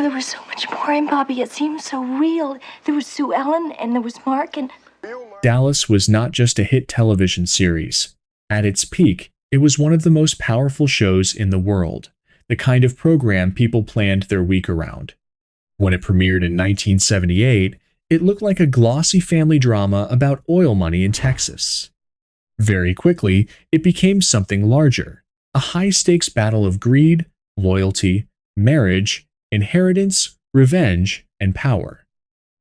There was so much more in Bobby. It seemed so real. There was Sue Ellen, and there was Mark, and... Dallas was not just a hit television series. At its peak, it was one of the most powerful shows in the world, the kind of program people planned their week around. When it premiered in 1978, it looked like a glossy family drama about oil money in Texas. Very quickly, it became something larger, a high-stakes battle of greed, loyalty, marriage, inheritance, revenge, and power.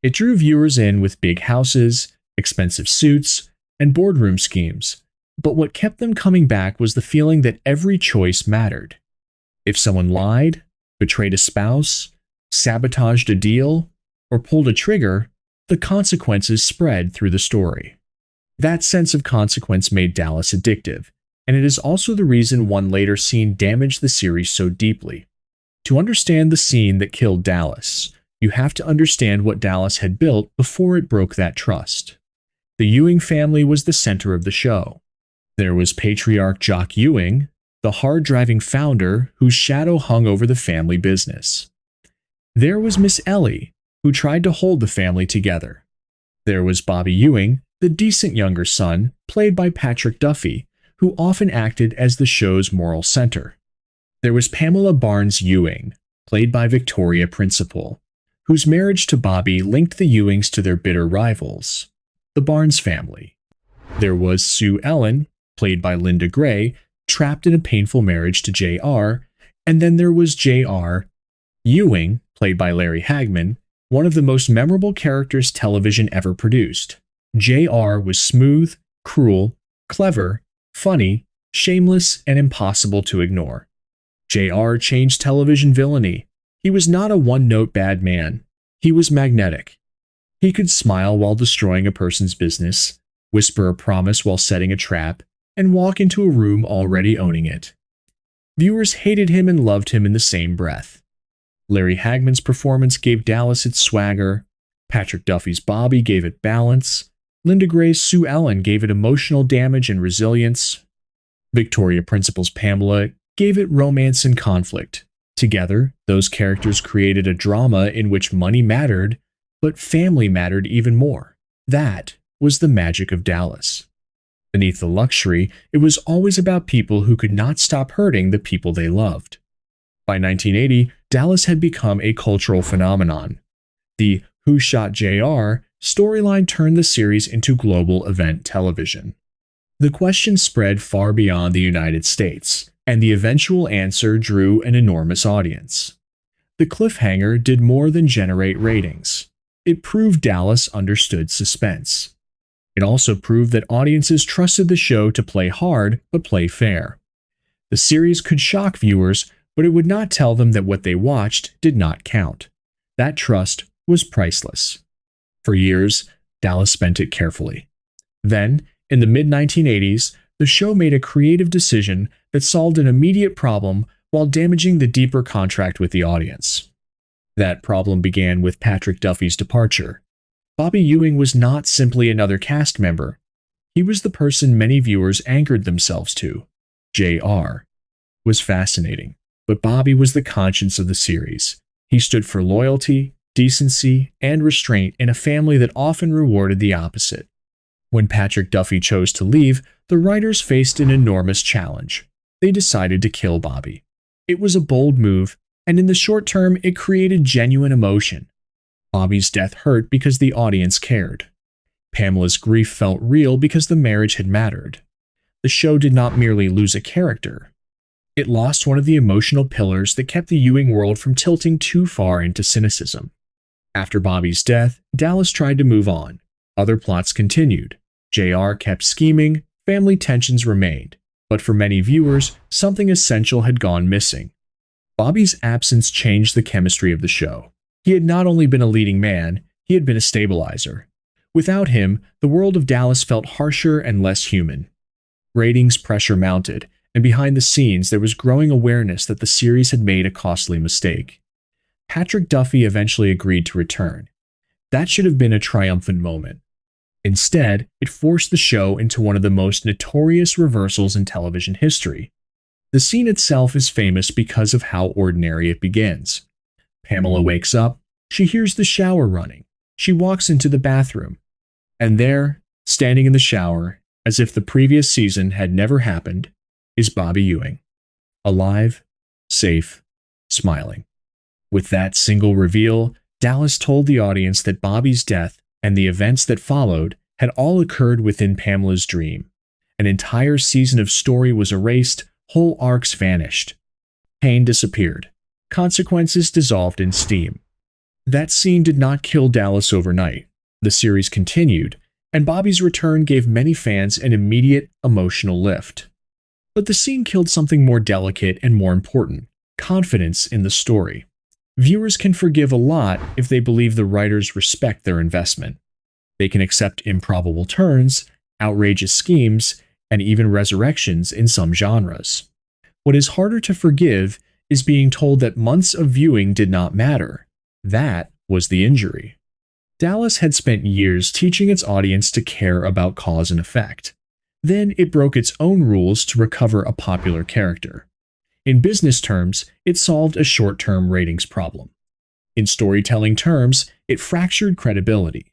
It drew viewers in with big houses, expensive suits, and boardroom schemes, but what kept them coming back was the feeling that every choice mattered. If someone lied, betrayed a spouse, sabotaged a deal, or pulled a trigger, the consequences spread through the story. That sense of consequence made Dallas addictive, and it is also the reason one later scene damaged the series so deeply. To understand the scene that killed Dallas, you have to understand what Dallas had built before it broke that trust. The Ewing family was the center of the show. There was patriarch Jock Ewing, the hard-driving founder whose shadow hung over the family business. There was Miss Ellie, who tried to hold the family together. There was Bobby Ewing, the decent younger son, played by Patrick Duffy, who often acted as the show's moral center. There was Pamela Barnes Ewing, played by Victoria Principal, whose marriage to Bobby linked the Ewings to their bitter rivals, the Barnes family. There was Sue Ellen, played by Linda Gray, trapped in a painful marriage to J.R., and then there was J.R. Ewing, played by Larry Hagman, one of the most memorable characters television ever produced. J.R. was smooth, cruel, clever, funny, shameless, and impossible to ignore. J.R. changed television villainy. He was not a one-note bad man. He was magnetic. He could smile while destroying a person's business, whisper a promise while setting a trap, and walk into a room already owning it. Viewers hated him and loved him in the same breath. Larry Hagman's performance gave Dallas its swagger, Patrick Duffy's Bobby gave it balance, Linda Gray's Sue Ellen gave it emotional damage and resilience, Victoria Principal's Pamela gave it romance and conflict. Together, those characters created a drama in which money mattered, but family mattered even more. That was the magic of Dallas. Beneath the luxury, it was always about people who could not stop hurting the people they loved. By 1980, Dallas had become a cultural phenomenon. The Who Shot JR storyline turned the series into global event television. The question spread far beyond the United States, and the eventual answer drew an enormous audience. The cliffhanger did more than generate ratings. It proved Dallas understood suspense. It also proved that audiences trusted the show to play hard but play fair. The series could shock viewers, but it would not tell them that what they watched did not count. That trust was priceless. For years, Dallas spent it carefully. Then, in the mid-1980s, the show made a creative decision that solved an immediate problem while damaging the deeper contract with the audience. That problem began with Patrick Duffy's departure. Bobby Ewing was not simply another cast member. He was the person many viewers anchored themselves to. J.R. was fascinating, but Bobby was the conscience of the series. He stood for loyalty, decency, and restraint in a family that often rewarded the opposite. When Patrick Duffy chose to leave, the writers faced an enormous challenge. They decided to kill Bobby. It was a bold move, and in the short term, it created genuine emotion. Bobby's death hurt because the audience cared. Pamela's grief felt real because the marriage had mattered. The show did not merely lose a character. It lost one of the emotional pillars that kept the Ewing world from tilting too far into cynicism. After Bobby's death, Dallas tried to move on. Other plots continued. JR kept scheming, family tensions remained, but for many viewers, something essential had gone missing. Bobby's absence changed the chemistry of the show. He had not only been a leading man, he had been a stabilizer. Without him, the world of Dallas felt harsher and less human. Ratings pressure mounted, and behind the scenes there was growing awareness that the series had made a costly mistake. Patrick Duffy eventually agreed to return. That should have been a triumphant moment. Instead, it forced the show into one of the most notorious reversals in television history. The scene itself is famous because of how ordinary it begins. Pamela wakes up. She hears the shower running. She walks into the bathroom. And there, standing in the shower, as if the previous season had never happened, is Bobby Ewing. Alive, safe, smiling. With that single reveal, Dallas told the audience that Bobby's death and the events that followed had all occurred within Pamela's dream. An entire season of story was erased, whole arcs vanished. Pain disappeared. Consequences dissolved in steam. That scene did not kill Dallas overnight. The series continued, and Bobby's return gave many fans an immediate emotional lift. But the scene killed something more delicate and more important: confidence in the story. Viewers can forgive a lot if they believe the writers respect their investment. They can accept improbable turns, outrageous schemes, and even resurrections in some genres. What is harder to forgive is being told that months of viewing did not matter. That was the injury. Dallas had spent years teaching its audience to care about cause and effect. Then it broke its own rules to recover a popular character. In business terms, it solved a short-term ratings problem. In storytelling terms, it fractured credibility.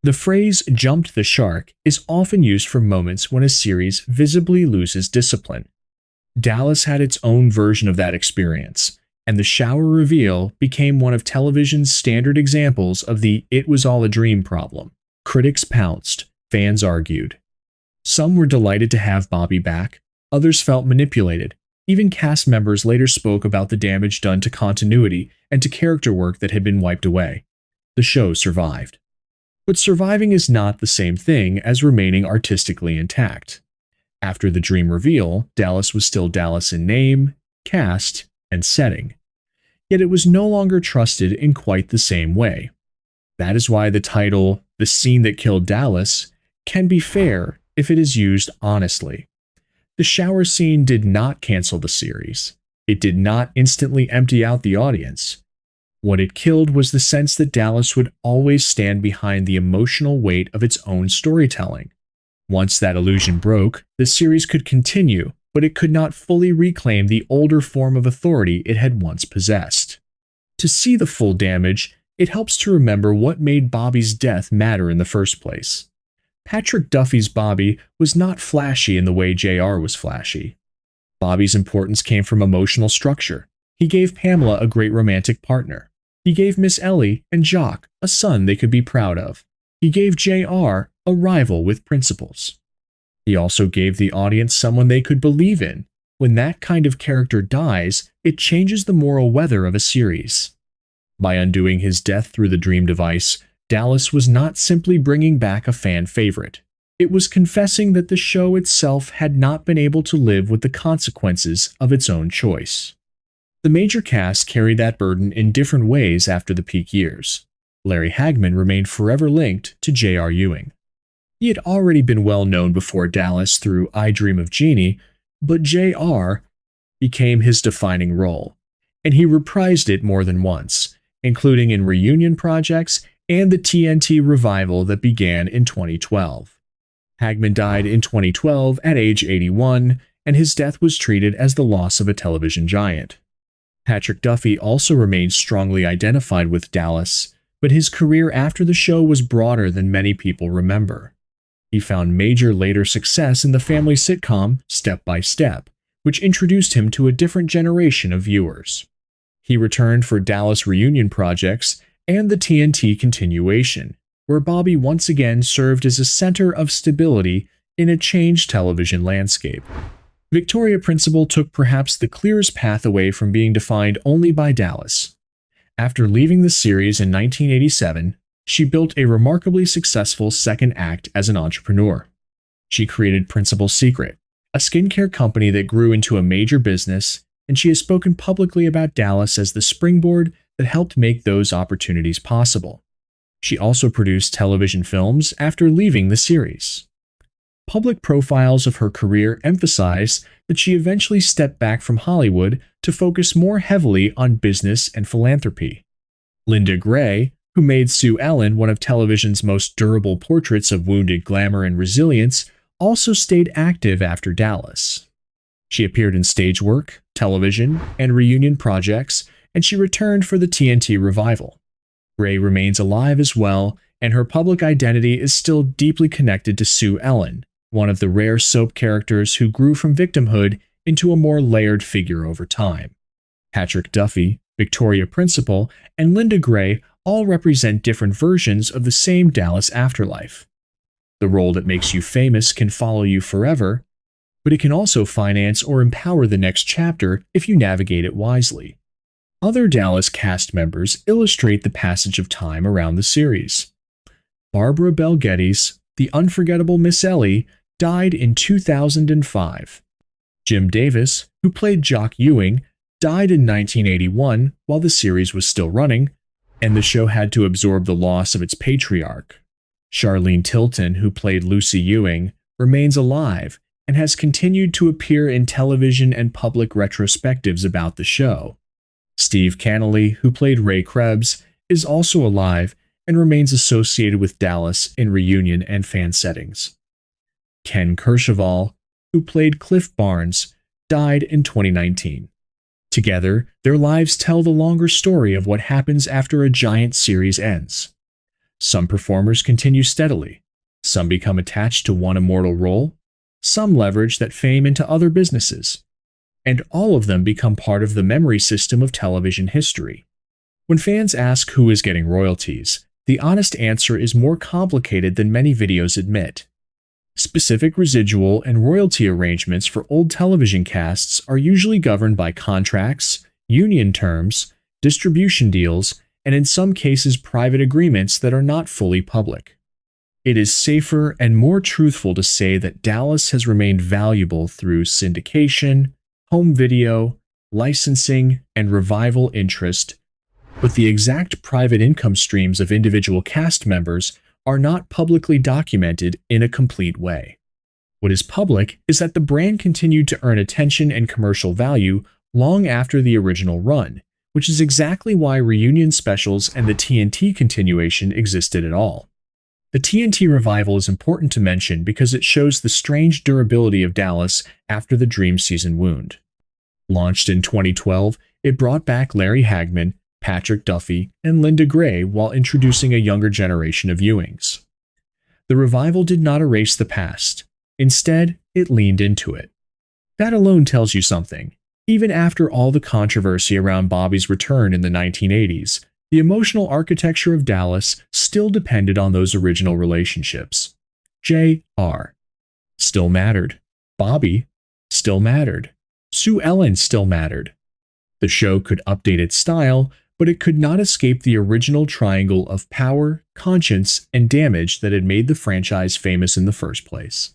The phrase "jumped the shark" is often used for moments when a series visibly loses discipline. Dallas had its own version of that experience, and the shower reveal became one of television's standard examples of the "it was all a dream" problem. Critics pounced, fans argued. Some were delighted to have Bobby back, others felt manipulated. Even cast members later spoke about the damage done to continuity and to character work that had been wiped away. The show survived. But surviving is not the same thing as remaining artistically intact. After the dream reveal, Dallas was still Dallas in name, cast, and setting. Yet it was no longer trusted in quite the same way. That is why the title, "The Scene That Killed Dallas," can be fair if it is used honestly. The shower scene did not cancel the series. It did not instantly empty out the audience. What it killed was the sense that Dallas would always stand behind the emotional weight of its own storytelling. Once that illusion broke, the series could continue, but it could not fully reclaim the older form of authority it had once possessed. To see the full damage, it helps to remember what made Bobby's death matter in the first place. Patrick Duffy's Bobby was not flashy in the way JR was flashy. Bobby's importance came from emotional structure. He gave Pamela a great romantic partner. He gave Miss Ellie and Jock a son they could be proud of. He gave JR a rival with principles. He also gave the audience someone they could believe in. When that kind of character dies, it changes the moral weather of a series. By undoing his death through the dream device, Dallas was not simply bringing back a fan favorite. It was confessing that the show itself had not been able to live with the consequences of its own choice. The major cast carried that burden in different ways after the peak years. Larry Hagman remained forever linked to J.R. Ewing. He had already been well known before Dallas through I Dream of Jeannie, but J.R. became his defining role, and he reprised it more than once, including in reunion projects and the TNT revival that began in 2012. Hagman died in 2012 at age 81, and his death was treated as the loss of a television giant. Patrick Duffy also remained strongly identified with Dallas, but his career after the show was broader than many people remember. He found major later success in the family sitcom Step by Step, which introduced him to a different generation of viewers. He returned for Dallas reunion projects and the TNT continuation, where Bobby once again served as a center of stability in a changed television landscape. Victoria Principal took perhaps the clearest path away from being defined only by Dallas. After leaving the series in 1987, she built a remarkably successful second act as an entrepreneur. She created Principal Secret, a skincare company that grew into a major business, and she has spoken publicly about Dallas as the springboard that helped make those opportunities possible. She also produced television films after leaving the series. Public profiles of her career emphasize that she eventually stepped back from Hollywood to focus more heavily on business and philanthropy. Linda Gray, who made Sue Ellen one of television's most durable portraits of wounded glamour and resilience, also stayed active after Dallas. She appeared in stage work, television, and reunion projects, and she returned for the TNT revival. Gray remains alive as well, and her public identity is still deeply connected to Sue Ellen, one of the rare soap characters who grew from victimhood into a more layered figure over time. Patrick Duffy, Victoria Principal, and Linda Gray all represent different versions of the same Dallas afterlife. The role that makes you famous can follow you forever, but it can also finance or empower the next chapter if you navigate it wisely. Other Dallas cast members illustrate the passage of time around the series. Barbara Bel Geddes, the unforgettable Miss Ellie, died in 2005. Jim Davis, who played Jock Ewing, died in 1981 while the series was still running, and the show had to absorb the loss of its patriarch. Charlene Tilton, who played Lucy Ewing, remains alive and has continued to appear in television and public retrospectives about the show. Steve Cannelly, who played Ray Krebs, is also alive and remains associated with Dallas in reunion and fan settings. Ken Kercheval, who played Cliff Barnes, died in 2019. Together, their lives tell the longer story of what happens after a giant series ends. Some performers continue steadily, some become attached to one immortal role, some leverage that fame into other businesses, and all of them become part of the memory system of television history. When fans ask who is getting royalties, the honest answer is more complicated than many videos admit. Specific residual and royalty arrangements for old television casts are usually governed by contracts, union terms, distribution deals, and in some cases private agreements that are not fully public. It is safer and more truthful to say that Dallas has remained valuable through syndication, home video, licensing, and revival interest, but the exact private income streams of individual cast members are not publicly documented in a complete way. What is public is that the brand continued to earn attention and commercial value long after the original run, which is exactly why reunion specials and the TNT continuation existed at all. The TNT revival is important to mention because it shows the strange durability of Dallas after the dream season wound. Launched in 2012, it brought back Larry Hagman, Patrick Duffy, and Linda Gray while introducing a younger generation of Ewings. The revival did not erase the past. Instead, it leaned into it. That alone tells you something. Even after all the controversy around Bobby's return in the 1980s, the emotional architecture of Dallas still depended on those original relationships. J.R. still mattered. Bobby still mattered. Sue Ellen still mattered. The show could update its style, but it could not escape the original triangle of power, conscience, and damage that had made the franchise famous in the first place.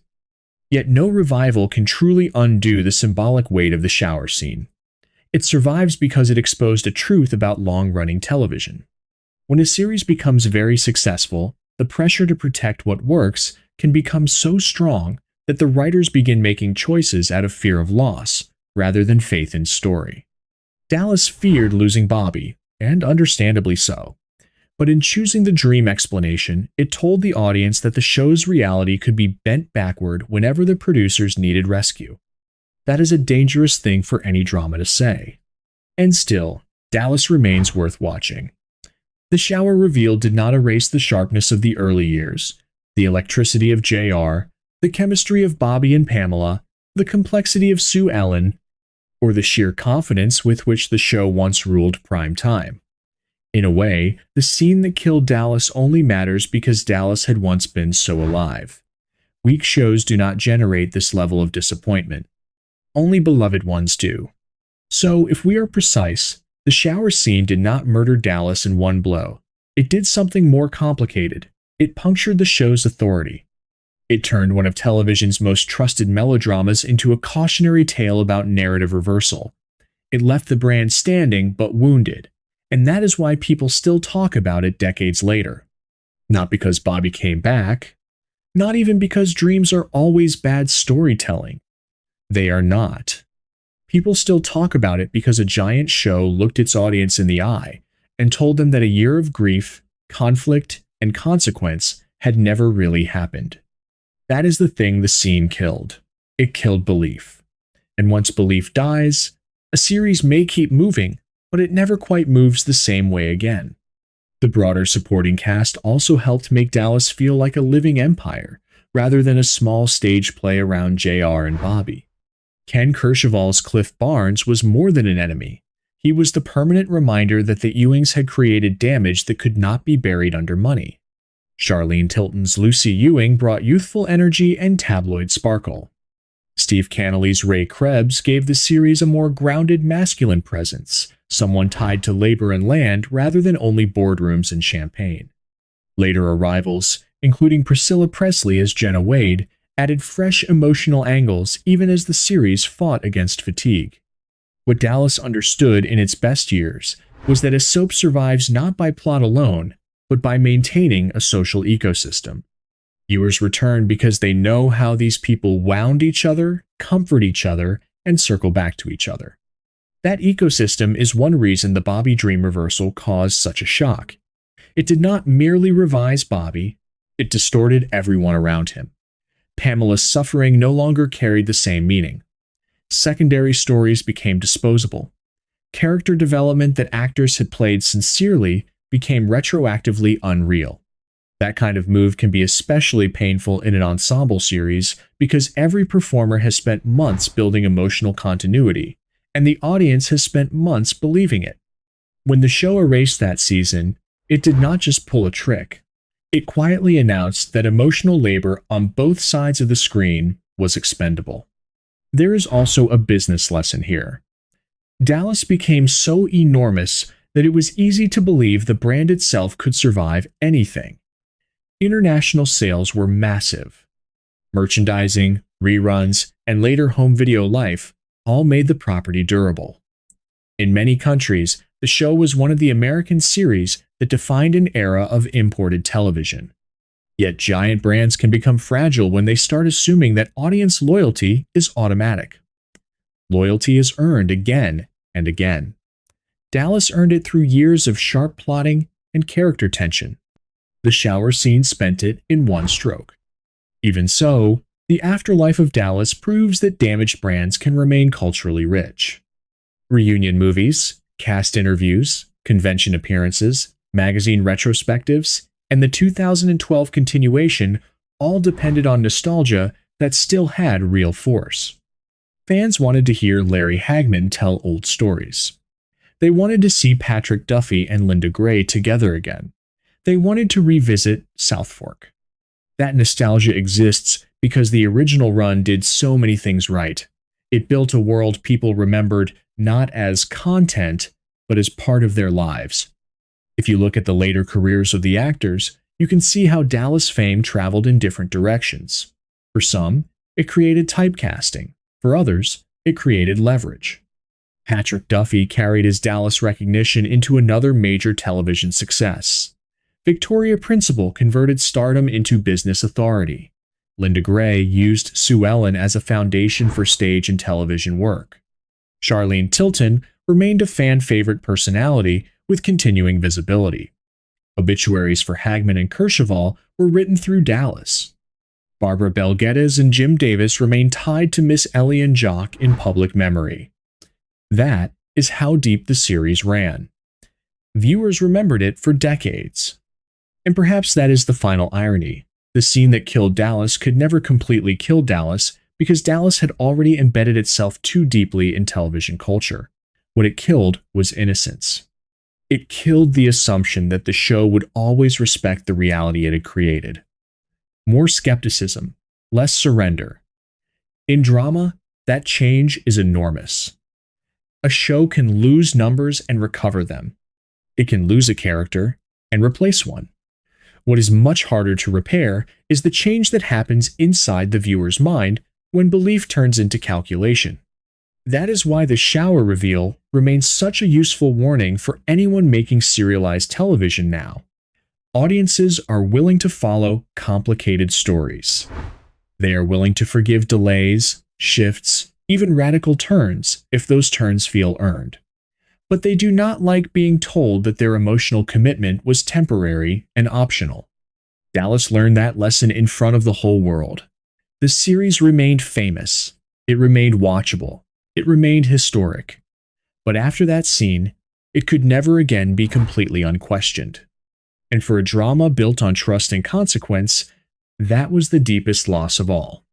Yet no revival can truly undo the symbolic weight of the shower scene. It survives because it exposed a truth about long-running television. When a series becomes very successful, the pressure to protect what works can become so strong that the writers begin making choices out of fear of loss, rather than faith in story. Dallas feared losing Bobby, and understandably so. But in choosing the dream explanation, it told the audience that the show's reality could be bent backward whenever the producers needed rescue. That is a dangerous thing for any drama to say. And still, Dallas remains worth watching. The shower reveal did not erase the sharpness of the early years, the electricity of JR, the chemistry of Bobby and Pamela, the complexity of Sue Ellen, or the sheer confidence with which the show once ruled prime time. In a way, the scene that killed Dallas only matters because Dallas had once been so alive. Weak shows do not generate this level of disappointment. Only beloved ones do. So, if we are precise, the shower scene did not murder Dallas in one blow. It did something more complicated. It punctured the show's authority. It turned one of television's most trusted melodramas into a cautionary tale about narrative reversal. It left the brand standing but wounded, and that is why people still talk about it decades later. Not because Bobby came back, not even because dreams are always bad storytelling. They are not. People still talk about it because a giant show looked its audience in the eye and told them that a year of grief, conflict, and consequence had never really happened. That is the thing the scene killed. It killed belief. And once belief dies, a series may keep moving, but it never quite moves the same way again. The broader supporting cast also helped make Dallas feel like a living empire, rather than a small stage play around JR and Bobby. Ken Kercheval's Cliff Barnes was more than an enemy. He was the permanent reminder that the Ewings had created damage that could not be buried under money. Charlene Tilton's Lucy Ewing brought youthful energy and tabloid sparkle. Steve Cannelly's Ray Krebs gave the series a more grounded masculine presence, someone tied to labor and land rather than only boardrooms and champagne. Later arrivals, including Priscilla Presley as Jenna Wade, added fresh emotional angles even as the series fought against fatigue. What Dallas understood in its best years was that a soap survives not by plot alone, but by maintaining a social ecosystem. Viewers return because they know how these people wound each other, comfort each other, and circle back to each other. That ecosystem is one reason the Bobby dream reversal caused such a shock. It did not merely revise Bobby, it distorted everyone around him. Pamela's suffering no longer carried the same meaning. Secondary stories became disposable. Character development that actors had played sincerely became retroactively unreal. That kind of move can be especially painful in an ensemble series because every performer has spent months building emotional continuity, and the audience has spent months believing it. When the show erased that season, it did not just pull a trick. It quietly announced that emotional labor on both sides of the screen was expendable. There is also a business lesson here. Dallas became so enormous that it was easy to believe the brand itself could survive anything. International sales were massive. Merchandising, reruns, and later home video life all made the property durable. In many countries, the show was one of the American series that defined an era of imported television. Yet giant brands can become fragile when they start assuming that audience loyalty is automatic. Loyalty is earned again and again. Dallas earned it through years of sharp plotting and character tension. The shower scene spent it in one stroke. Even so, the afterlife of Dallas proves that damaged brands can remain culturally rich. Reunion movies, cast interviews, convention appearances, magazine retrospectives, and the 2012 continuation all depended on nostalgia that still had real force. Fans wanted to hear Larry Hagman tell old stories. They wanted to see Patrick Duffy and Linda Gray together again. They wanted to revisit South Fork. That nostalgia exists because the original run did so many things right. It built a world people remembered not as content, but as part of their lives. If you look at the later careers of the actors, you can see how Dallas fame traveled in different directions. For some, it created typecasting. For others, it created leverage. Patrick Duffy carried his Dallas recognition into another major television success. Victoria Principal converted stardom into business authority. Linda Gray used Sue Ellen as a foundation for stage and television work. Charlene Tilton remained a fan-favorite personality with continuing visibility. Obituaries for Hagman and Kercheval were written through Dallas. Barbara Bel Geddes and Jim Davis remained tied to Miss Ellie and Jock in public memory. That is how deep the series ran. Viewers remembered it for decades. And perhaps that is the final irony. The scene that killed Dallas could never completely kill Dallas because Dallas had already embedded itself too deeply in television culture. What it killed was innocence. It killed the assumption that the show would always respect the reality it had created. More skepticism, less surrender. In drama, that change is enormous. A show can lose numbers and recover them. It can lose a character and replace one. What is much harder to repair is the change that happens inside the viewer's mind when belief turns into calculation. That is why the shower reveal remains such a useful warning for anyone making serialized television now. Audiences are willing to follow complicated stories. They are willing to forgive delays, shifts, even radical turns if those turns feel earned. But they do not like being told that their emotional commitment was temporary and optional. Dallas learned that lesson in front of the whole world. The series remained famous. It remained watchable. It remained historic. But after that scene, It could never again be completely unquestioned. And for a drama built on trust and consequence, that was the deepest loss of all.